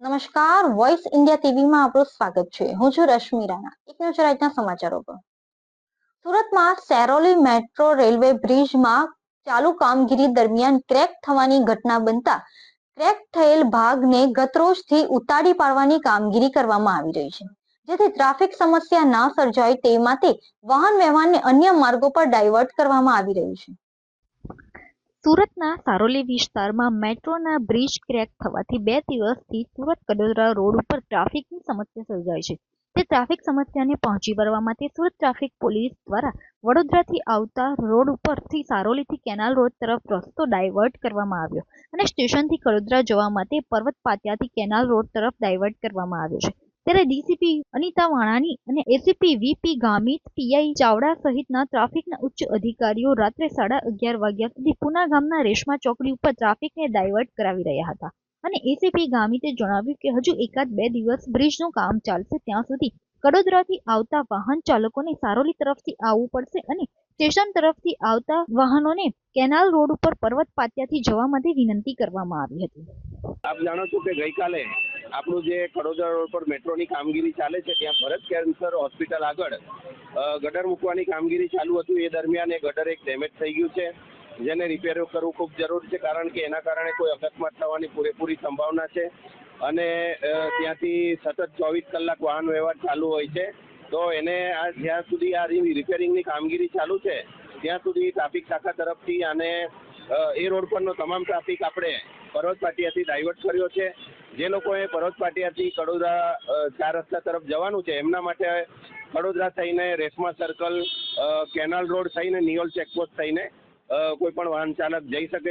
નમસ્કાર, voice India ટીવીમાં આપનું સ્વાગત છે। હું છું રશ્મિ રાણા। એક નજર આજના સમાચારો પર। સુરતમાં સેરોલી મેટ્રો રેલવે બ્રિજમાં ચાલુ કામગીરી દરમિયાન ક્રેક થવાની ઘટના બનતા ક્રેક થયેલ ભાગને ગતરોજથી ઉતારી પાડવાની કામગીરી કરવામાં આવી રહી છે, જેથી ટ્રાફિક સમસ્યા ના સર્જાય તે માટે વાહન વ્યવહારને અન્ય માર્ગો પર ડાયવર્ટ કરવામાં આવી રહ્યું છે। સુરતના સારોલી વિસ્તારમાં મેટ્રોના બ્રિજ ક્રેક થવાથી 2 દિવસથી સુરત કડોદરા રોડ ઉપર ટ્રાફિકની સમસ્યા સર્જાઈ છે। તે ટ્રાફિક સમસ્યાને પહોંચી વળવા માટે સુરત ટ્રાફિક પોલીસ દ્વારા વડોદરાથી આવતા રોડ ઉપરથી સારોલીથી કેનાલ રોડ તરફ રસ્તો ડાયવર્ટ કરવામાં આવ્યો અને સ્ટેશનથી કડોદરા જવા માટે પર્વત પાટિયાથી કેનાલ રોડ તરફ ડાયવર્ટ કરવામાં આવ્યો છે। ત્યારે ડીસીપી અનિતા વાણાની અને ACP VP Gamit, PI Chavda સહિતના ટ્રાફિકના ઉચ્ચ અધિકારીઓ રાત્રે 11:30 વાગ્યા સુધી પુના ગામના રેશમા ચોકડી ઉપર ટ્રાફિકને ડાયવર્ટ કરાવી રહ્યા હતા અને એસીપી ગામિતે જણાવ્યું કે હજુ એકાદ 2 દિવસ બ્રિજનું કામ ચાલશે, ત્યાં સુધી કડોદરાથી આવતા વાહન ચાલકોને સારોલી તરફથી આવવું પડશે અને સ્ટેશન તરફથી આવતા વાહનોને કેનાલ રોડ ઉપર પર્વત પાટિયાથી જવા માટે વિનંતી કરવામાં આવી હતી। આપ જાણો છો કે ગઈકાલે આપણું જે કડોદરા રોડ પર મેટ્રોની કામગીરી ચાલે છે ત્યાં ભરત કેન્સર હોસ્પિટલ આગળ ગટર મૂકવાની કામગીરી ચાલુ હતી। એ દરમિયાન એ ગટર એક ડેમેજ થઈ ગયું છે, જેને રિપેર કરવું ખૂબ જરૂર છે, કારણ કે એના કારણે કોઈ અકસ્માત થવાની પૂરેપૂરી સંભાવના છે અને ત્યાંથી સતત 24 કલાક વાહન વ્યવહાર ચાલુ હોય છે। તો એને જ્યાં સુધી આ રિપેરિંગની કામગીરી ચાલુ છે ત્યાં સુધી ટ્રાફિક શાખા તરફથી અને એ રોડ પરનો તમામ ટ્રાફિક આપણે પર્વત પાટિયાથી ડાયવર્ટ કર્યો છે। જે લોકોએ પર્વત પાટિયાથી કડોદરા 4 રસ્તા તરફ જવાનું છે એમના માટે કડોદરા થઈને રેશમા સર્કલ, કેનાલ રોડ થઈને નિયોલ ચેકપોસ્ટ થઈને કોઈ પણ વાહન ચાલક જઈ શકે છે।